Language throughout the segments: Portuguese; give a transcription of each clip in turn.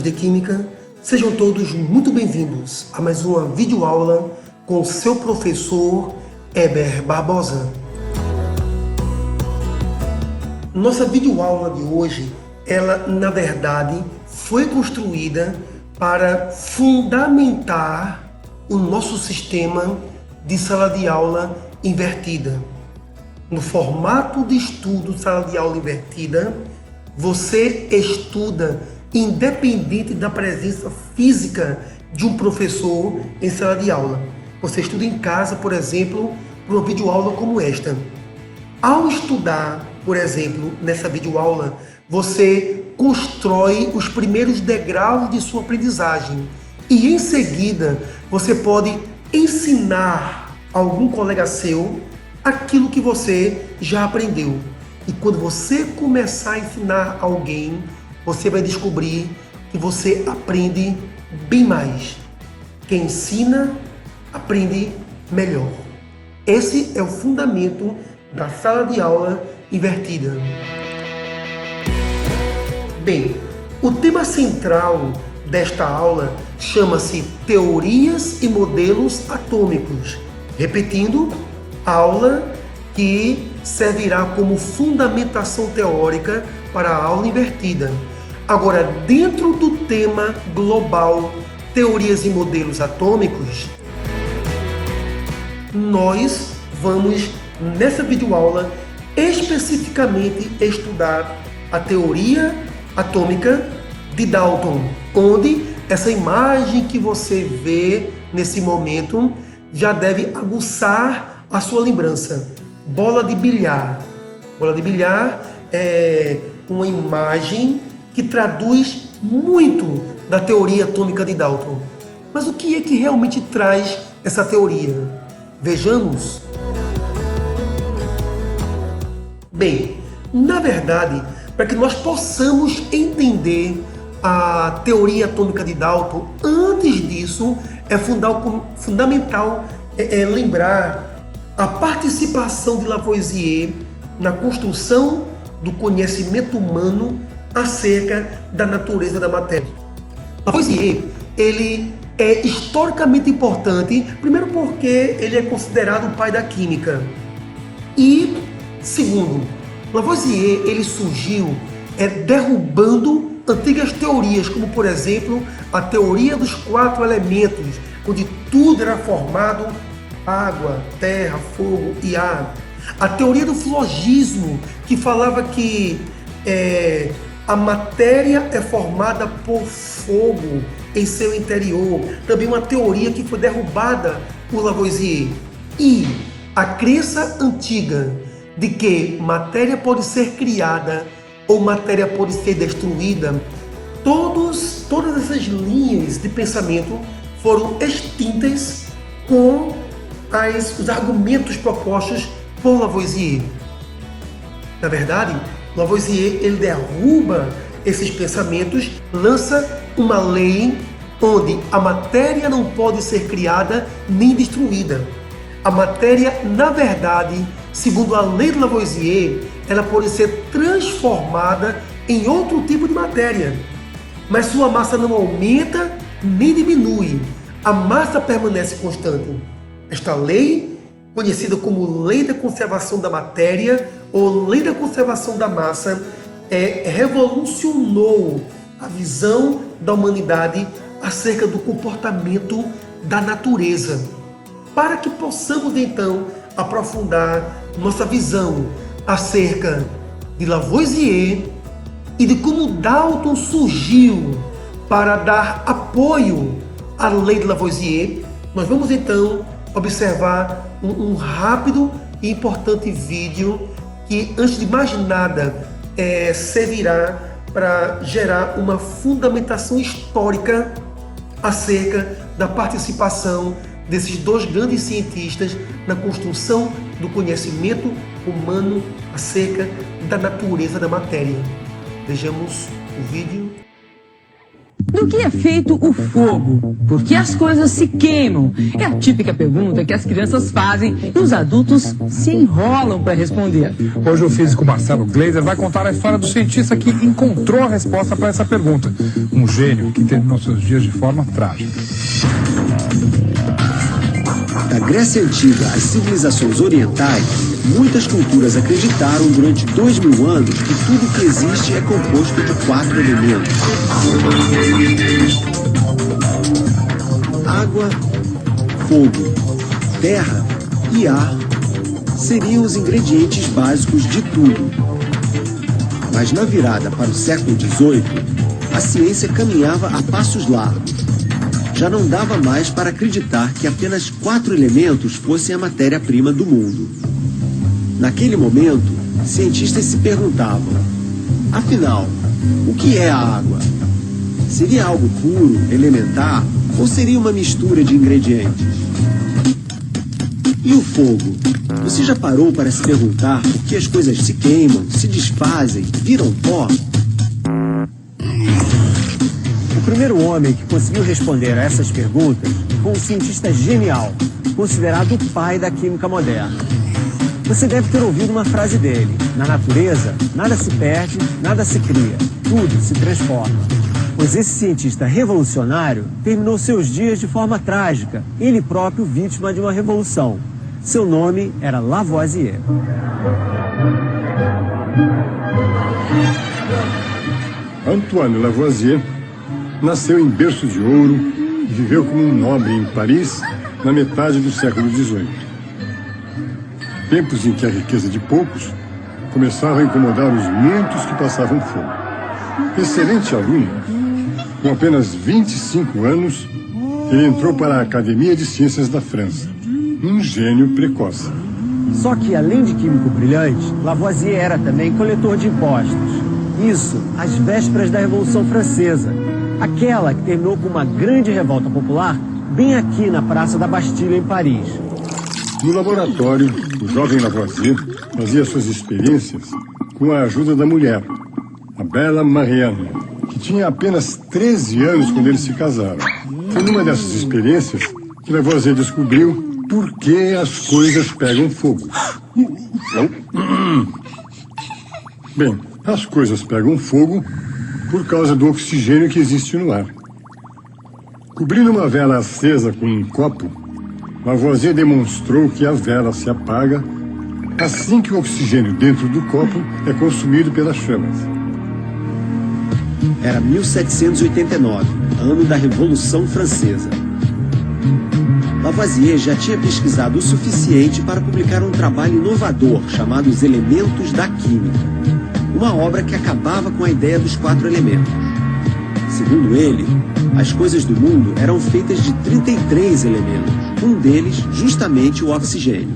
de Química, sejam todos muito bem-vindos a mais uma videoaula com seu professor Heber Barbosa. Nossa videoaula de hoje, ela na verdade foi construída para fundamentar o nosso sistema de sala de aula invertida. No formato de estudo sala de aula invertida, você estuda independente da presença física de um professor em sala de aula. Você estuda em casa, por exemplo, por uma videoaula como esta. Ao estudar, por exemplo, nessa videoaula, você constrói os primeiros degraus de sua aprendizagem e em seguida você pode ensinar a algum colega seu aquilo que você já aprendeu. E quando você começar a ensinar alguém, você vai descobrir que você aprende bem mais. Quem ensina, aprende melhor. Esse é o fundamento da sala de aula invertida. Bem, o tema central desta aula chama-se Teorias e Modelos Atômicos. Repetindo, aula que servirá como fundamentação teórica para a aula invertida. Agora, dentro do tema global Teorias e Modelos Atômicos, nós vamos, nessa videoaula, especificamente estudar a teoria atômica de Dalton, onde essa imagem que você vê nesse momento já deve aguçar a sua lembrança. Bola de bilhar. Bola de bilhar é uma imagem que traduz muito da teoria atômica de Dalton. Mas o que é que realmente traz essa teoria? Vejamos. Bem, na verdade, para que nós possamos entender a teoria atômica de Dalton, antes disso é fundamental lembrar a participação de Lavoisier na construção do conhecimento humano acerca da natureza da matéria. Lavoisier, ele é historicamente importante, primeiro porque ele é considerado o pai da química. E, segundo, Lavoisier, ele surgiu derrubando antigas teorias, como, por exemplo, a teoria dos 4 elementos, onde tudo era formado água, terra, fogo e ar. A teoria do flogismo, que falava que a matéria é formada por fogo em seu interior. Também uma teoria que foi derrubada por Lavoisier. E a crença antiga de que matéria pode ser criada ou matéria pode ser destruída, todas essas linhas de pensamento foram extintas com os argumentos propostos por Lavoisier. Na verdade, Lavoisier ele derruba esses pensamentos, lança uma lei onde a matéria não pode ser criada nem destruída. A matéria, na verdade, segundo a lei de Lavoisier, ela pode ser transformada em outro tipo de matéria, mas sua massa não aumenta nem diminui. A massa permanece constante. Esta lei, conhecida como Lei da Conservação da Matéria ou Lei da Conservação da Massa, revolucionou a visão da humanidade acerca do comportamento da natureza. Para que possamos então aprofundar nossa visão acerca de Lavoisier e de como Dalton surgiu para dar apoio à Lei de Lavoisier, nós vamos então observar um rápido e importante vídeo que, antes de mais nada, servirá para gerar uma fundamentação histórica acerca da participação desses dois grandes cientistas na construção do conhecimento humano acerca da natureza da matéria. Vejamos o vídeo. Do que é feito o fogo? Por que as coisas se queimam? É a típica pergunta que as crianças fazem e os adultos se enrolam para responder. Hoje o físico Marcelo Gleiser vai contar a história do cientista que encontrou a resposta para essa pergunta. Um gênio que terminou seus dias de forma trágica. Da Grécia Antiga às civilizações orientais, muitas culturas acreditaram durante 2000 anos que tudo que existe é composto de 4 elementos: água, fogo, terra e ar seriam os ingredientes básicos de tudo. Mas na virada para o século XVIII, a ciência caminhava a passos largos. Já não dava mais para acreditar que apenas 4 elementos fossem a matéria-prima do mundo. Naquele momento, cientistas se perguntavam: afinal, o que é a água? Seria algo puro, elementar, ou seria uma mistura de ingredientes? E o fogo? Você já parou para se perguntar por que as coisas se queimam, se desfazem, viram pó? O primeiro homem que conseguiu responder a essas perguntas foi um cientista genial, considerado o pai da química moderna. Você deve ter ouvido uma frase dele: na natureza, nada se perde, nada se cria, tudo se transforma. Pois esse cientista revolucionário terminou seus dias de forma trágica, ele próprio vítima de uma revolução. Seu nome era Lavoisier. Antoine Lavoisier nasceu em berço de ouro e viveu como um nobre em Paris na metade do século XVIII. Tempos em que a riqueza de poucos começava a incomodar os muitos que passavam fome. Excelente aluno, com apenas 25 anos, ele entrou para a Academia de Ciências da França. Um gênio precoce. Só que, além de químico brilhante, Lavoisier era também coletor de impostos. Isso às vésperas da Revolução Francesa, aquela que terminou com uma grande revolta popular bem aqui na Praça da Bastilha, em Paris. No laboratório, o jovem Lavoisier fazia suas experiências com a ajuda da mulher, a bela Marianne, que tinha apenas 13 anos quando eles se casaram. Foi numa dessas experiências que Lavoisier descobriu por que as coisas pegam fogo. Bem, as coisas pegam fogo por causa do oxigênio que existe no ar. Cobrindo uma vela acesa com um copo, Lavoisier demonstrou que a vela se apaga assim que o oxigênio dentro do copo é consumido pelas chamas. Era 1789, ano da Revolução Francesa. Lavoisier já tinha pesquisado o suficiente para publicar um trabalho inovador chamado Os Elementos da Química, uma obra que acabava com a ideia dos 4 elementos. Segundo ele, as coisas do mundo eram feitas de 33 elementos, um deles justamente o oxigênio.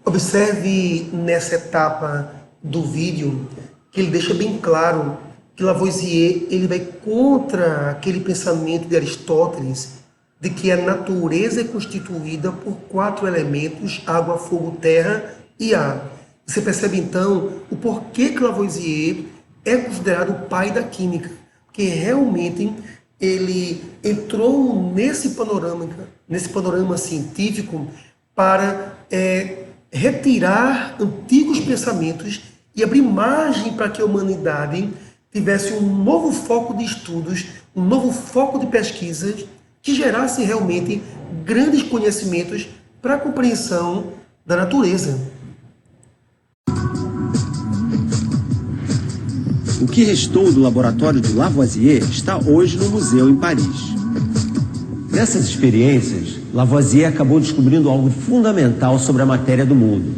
Observe nessa etapa do vídeo que ele deixa bem claro que Lavoisier ele vai contra aquele pensamento de Aristóteles de que a natureza é constituída por 4 elementos: água, fogo, terra e ar. Você percebe então o porquê que Lavoisier é considerado o pai da química, porque realmente ele entrou nesse panorama científico para retirar antigos pensamentos e abrir margem para que a humanidade tivesse um novo foco de estudos, um novo foco de pesquisas que gerasse realmente grandes conhecimentos para a compreensão da natureza. O que restou do laboratório de Lavoisier está hoje no museu em Paris. Nessas experiências, Lavoisier acabou descobrindo algo fundamental sobre a matéria do mundo,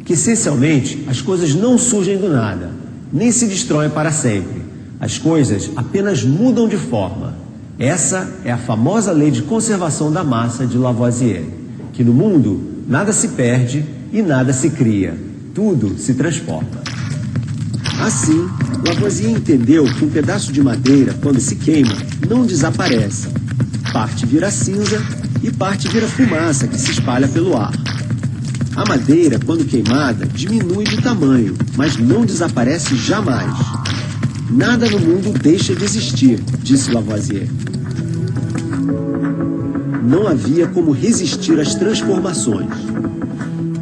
que essencialmente as coisas não surgem do nada, nem se destroem para sempre. As coisas apenas mudam de forma. Essa é a famosa lei de conservação da massa de Lavoisier, que no mundo nada se perde e nada se cria, tudo se transforma. Assim, Lavoisier entendeu que um pedaço de madeira, quando se queima, não desaparece. Parte vira cinza e parte vira fumaça que se espalha pelo ar. A madeira, quando queimada, diminui de tamanho, mas não desaparece jamais. Nada no mundo deixa de existir, disse Lavoisier. Não havia como resistir às transformações.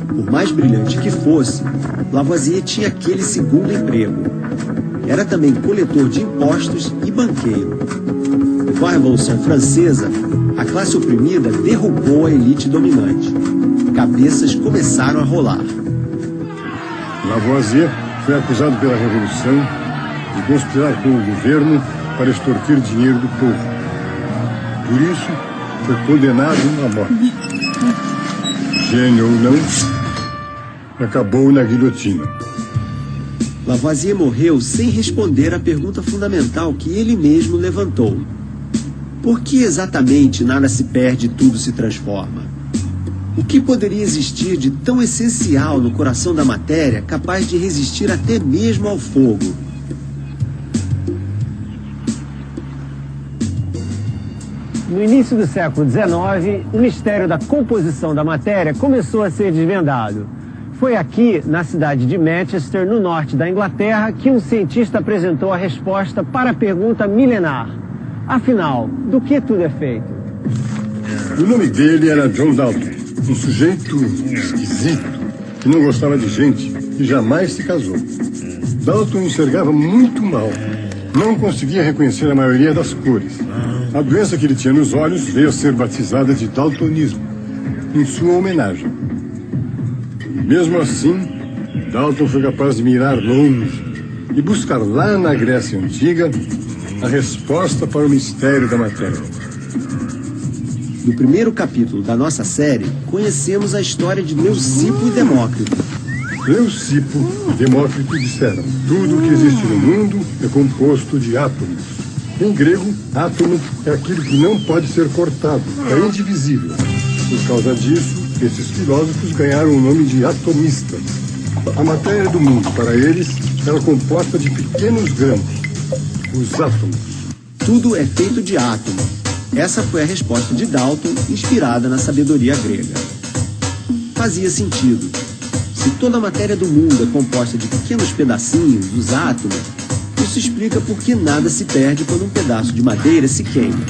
Por mais brilhante que fosse, Lavoisier tinha aquele segundo emprego. Era também coletor de impostos e banqueiro. Com a Revolução Francesa, a classe oprimida derrubou a elite dominante. Cabeças começaram a rolar. Lavoisier foi acusado pela Revolução de conspirar com o governo para extorquir dinheiro do povo. Por isso, foi condenado à morte. Gênio ou não, acabou na guilhotina. Lavoisier morreu sem responder à pergunta fundamental que ele mesmo levantou. Por que exatamente nada se perde e tudo se transforma? O que poderia existir de tão essencial no coração da matéria, capaz de resistir até mesmo ao fogo? No início do século XIX, o mistério da composição da matéria começou a ser desvendado. Foi aqui, na cidade de Manchester, no norte da Inglaterra, que um cientista apresentou a resposta para a pergunta milenar. Afinal, do que tudo é feito? O nome dele era John Dalton, um sujeito esquisito, que não gostava de gente e jamais se casou. Dalton enxergava muito mal, não conseguia reconhecer a maioria das cores. A doença que ele tinha nos olhos veio a ser batizada de daltonismo, em sua homenagem. Mesmo assim, Dalton foi capaz de mirar longe e buscar lá na Grécia Antiga a resposta para o mistério da matéria. No primeiro capítulo da nossa série, conhecemos a história de Leucipo e Demócrito. Leucipo e Demócrito disseram: tudo o que existe no mundo é composto de átomos. Em grego, átomo é aquilo que não pode ser cortado, é indivisível. Por causa disso, esses filósofos ganharam o nome de atomistas. A matéria do mundo, para eles, era composta de pequenos grãos, os átomos. Tudo é feito de átomo. Essa foi a resposta de Dalton, inspirada na sabedoria grega. Fazia sentido. Se toda a matéria do mundo é composta de pequenos pedacinhos, os átomos, isso explica por que nada se perde quando um pedaço de madeira se queima.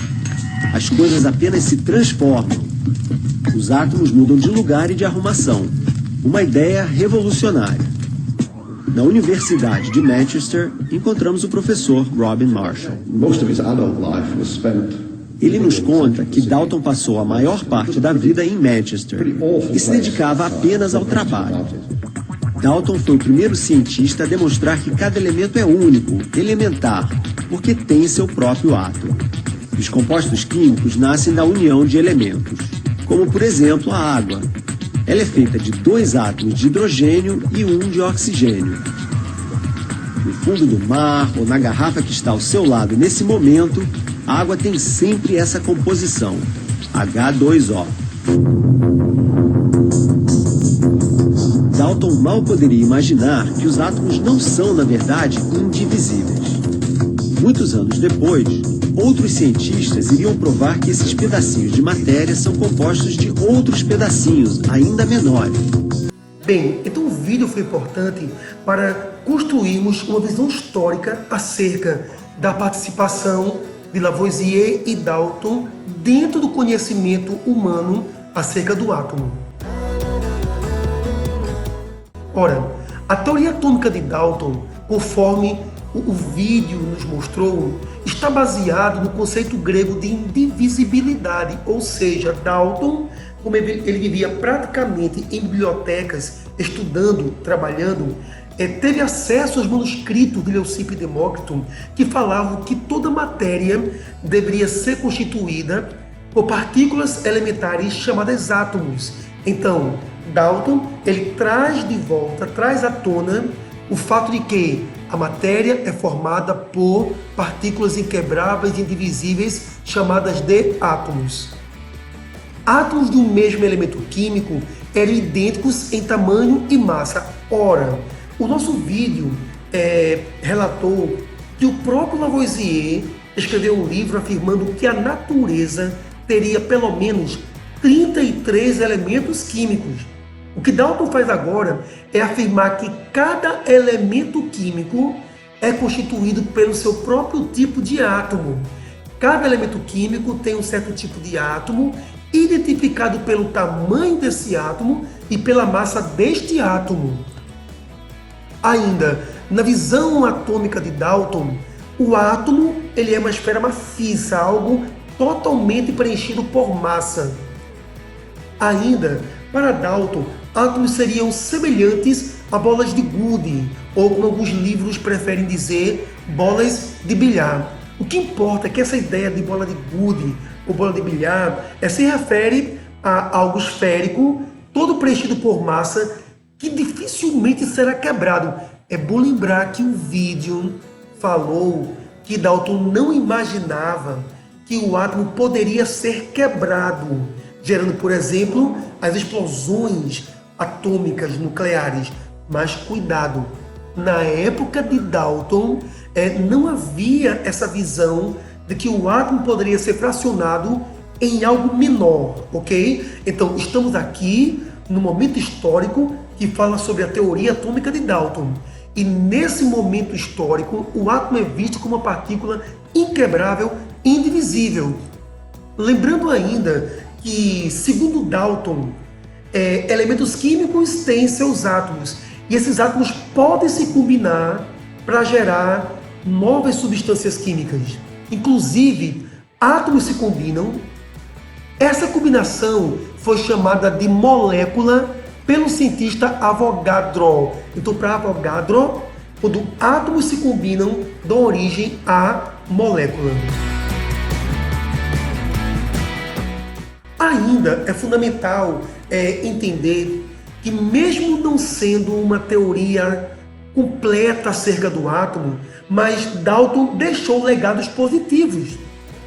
As coisas apenas se transformam. Os átomos mudam de lugar e de arrumação. Uma ideia revolucionária. Na Universidade de Manchester, encontramos o professor Robin Marshall. Ele nos conta que Dalton passou a maior parte da vida em Manchester e se dedicava apenas ao trabalho. Dalton foi o primeiro cientista a demonstrar que cada elemento é único, elementar, porque tem seu próprio átomo. Os compostos químicos nascem da união de elementos, como por exemplo a água. Ela é feita de 2 átomos de hidrogênio e 1 de oxigênio. No fundo do mar ou na garrafa que está ao seu lado nesse momento, a água tem sempre essa composição, H2O. Dalton mal poderia imaginar que os átomos não são, na verdade, indivisíveis. Muitos anos depois, outros cientistas iriam provar que esses pedacinhos de matéria são compostos de outros pedacinhos, ainda menores. Bem, então o vídeo foi importante para construirmos uma visão histórica acerca da participação de Lavoisier e Dalton dentro do conhecimento humano acerca do átomo. Ora, a teoria atômica de Dalton, conforme o vídeo nos mostrou, está baseado no conceito grego de indivisibilidade, ou seja, Dalton, como ele vivia praticamente em bibliotecas, estudando, trabalhando, teve acesso aos manuscritos de Leucipo e Demócrito, que falavam que toda matéria deveria ser constituída por partículas elementares chamadas átomos. Então, Dalton, ele traz de volta, traz à tona o fato de que a matéria é formada por partículas inquebráveis e indivisíveis chamadas de átomos. Átomos de um mesmo elemento químico eram idênticos em tamanho e massa. Ora, o nosso vídeo relatou que o próprio Lavoisier escreveu um livro afirmando que a natureza teria pelo menos 33 elementos químicos. O que Dalton faz agora é afirmar que cada elemento químico é constituído pelo seu próprio tipo de átomo. Cada elemento químico tem um certo tipo de átomo, identificado pelo tamanho desse átomo e pela massa deste átomo. Ainda, na visão atômica de Dalton, o átomo ele é uma esfera maciça, algo totalmente preenchido por massa. Ainda, para Dalton, átomos seriam semelhantes a bolas de gude, ou como alguns livros preferem dizer, bolas de bilhar. O que importa é que essa ideia de bola de gude ou bola de bilhar se refere a algo esférico, todo preenchido por massa, que dificilmente será quebrado. É bom lembrar que o vídeo falou que Dalton não imaginava que o átomo poderia ser quebrado, gerando, por exemplo, as explosões atômicas nucleares. Mas cuidado, na época de Dalton, não havia essa visão de que o átomo poderia ser fracionado em algo menor, ok? Então, estamos aqui no momento histórico que fala sobre a teoria atômica de Dalton. E nesse momento histórico, o átomo é visto como uma partícula inquebrável e indivisível. Lembrando ainda que, segundo Dalton, elementos químicos têm seus átomos, e esses átomos podem se combinar para gerar novas substâncias químicas. Inclusive, átomos se combinam. Essa combinação foi chamada de molécula pelo cientista Avogadro. Então, para Avogadro, quando átomos se combinam, dão origem à molécula. Ainda é fundamental entender que, mesmo não sendo uma teoria completa acerca do átomo, mas Dalton deixou legados positivos.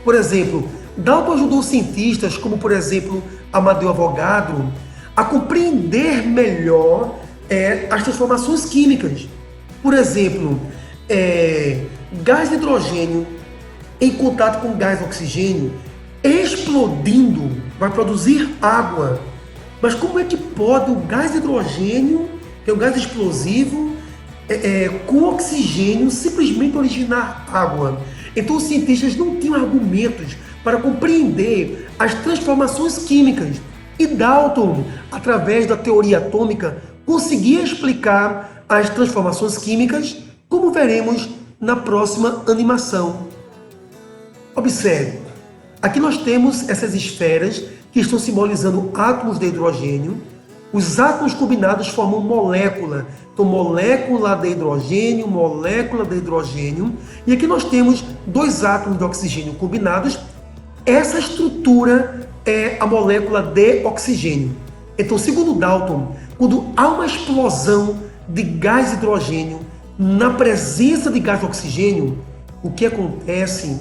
Por exemplo, Dalton ajudou cientistas como, por exemplo, Amadeu Avogadro a compreender melhor as transformações químicas. Por exemplo, gás de hidrogênio em contato com gás oxigênio, explodindo, vai produzir água. Mas como é que pode o gás de hidrogênio, que é um gás explosivo, com oxigênio, simplesmente originar água? Então os cientistas não tinham argumentos para compreender as transformações químicas. E Dalton, através da teoria atômica, conseguia explicar as transformações químicas, como veremos na próxima animação. Observe, aqui nós temos essas esferas que estão simbolizando átomos de hidrogênio. Os átomos combinados formam molécula. Então, molécula de hidrogênio, molécula de hidrogênio. E aqui nós temos dois átomos de oxigênio combinados. Essa estrutura é a molécula de oxigênio. Então, segundo Dalton, quando há uma explosão de gás de hidrogênio na presença de gás de oxigênio, o que acontece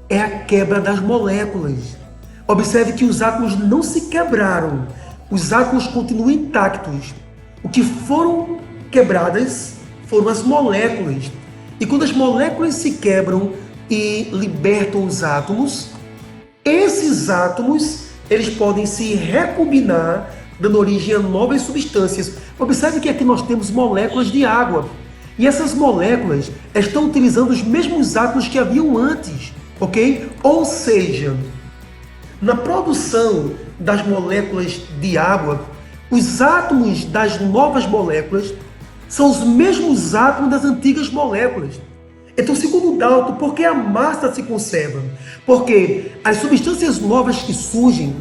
é a quebra das moléculas. Observe que os átomos não se quebraram, os átomos continuam intactos. O que foram quebradas foram as moléculas. E quando as moléculas se quebram e libertam os átomos, esses átomos eles podem se recombinar, dando origem a novas substâncias. Observe que aqui nós temos moléculas de água. E essas moléculas estão utilizando os mesmos átomos que haviam antes, ok? Ou seja, na produção das moléculas de água, os átomos das novas moléculas são os mesmos átomos das antigas moléculas. Então, segundo Dalton, por que a massa se conserva? Porque as substâncias novas que surgem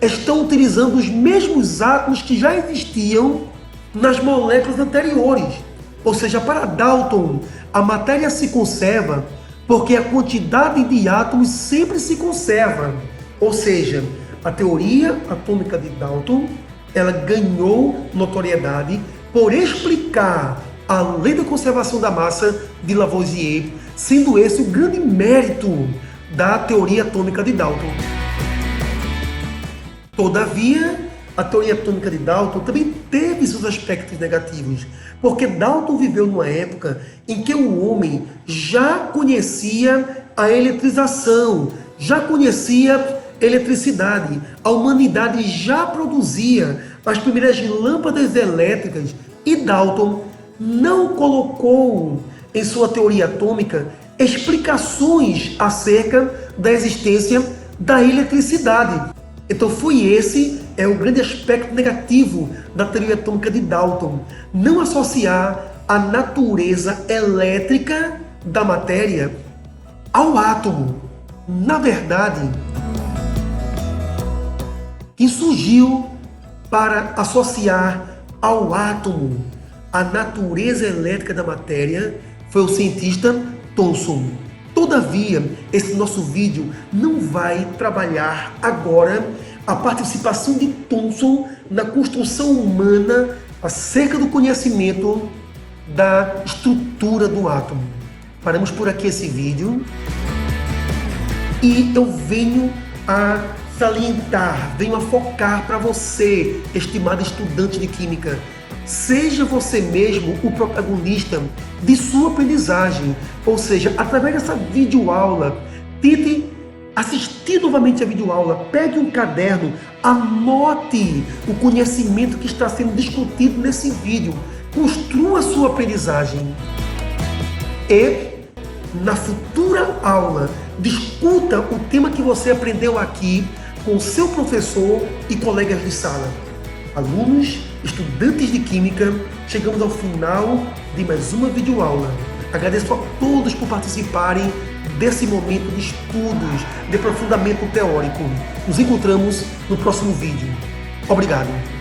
estão utilizando os mesmos átomos que já existiam nas moléculas anteriores. Ou seja, para Dalton, a matéria se conserva porque a quantidade de átomos sempre se conserva. Ou seja, a teoria atômica de Dalton, ela ganhou notoriedade por explicar a lei da conservação da massa de Lavoisier, sendo esse o grande mérito da teoria atômica de Dalton. Todavia, a teoria atômica de Dalton também teve seus aspectos negativos, porque Dalton viveu numa época em que o homem já conhecia a eletrização, já conhecia eletricidade, a humanidade já produzia as primeiras lâmpadas elétricas e Dalton não colocou em sua teoria atômica explicações acerca da existência da eletricidade. Então esse é o grande aspecto negativo da teoria atômica de Dalton, não associar a natureza elétrica da matéria ao átomo. Na verdade, quem surgiu para associar ao átomo a natureza elétrica da matéria foi o cientista Thomson. Todavia, esse nosso vídeo não vai trabalhar agora a participação de Thomson na construção humana acerca do conhecimento da estrutura do átomo. Paramos por aqui esse vídeo e eu venho a salientar, venho a focar para você, estimado estudante de Química. Seja você mesmo o protagonista de sua aprendizagem, ou seja, através dessa videoaula, tente assistir novamente a videoaula, pegue um caderno, anote o conhecimento que está sendo discutido nesse vídeo, construa a sua aprendizagem e, na futura aula, discuta o tema que você aprendeu aqui com seu professor e colegas de sala. Alunos, estudantes de Química, chegamos ao final de mais uma videoaula. Agradeço a todos por participarem desse momento de estudos, de aprofundamento teórico. Nos encontramos no próximo vídeo. Obrigado.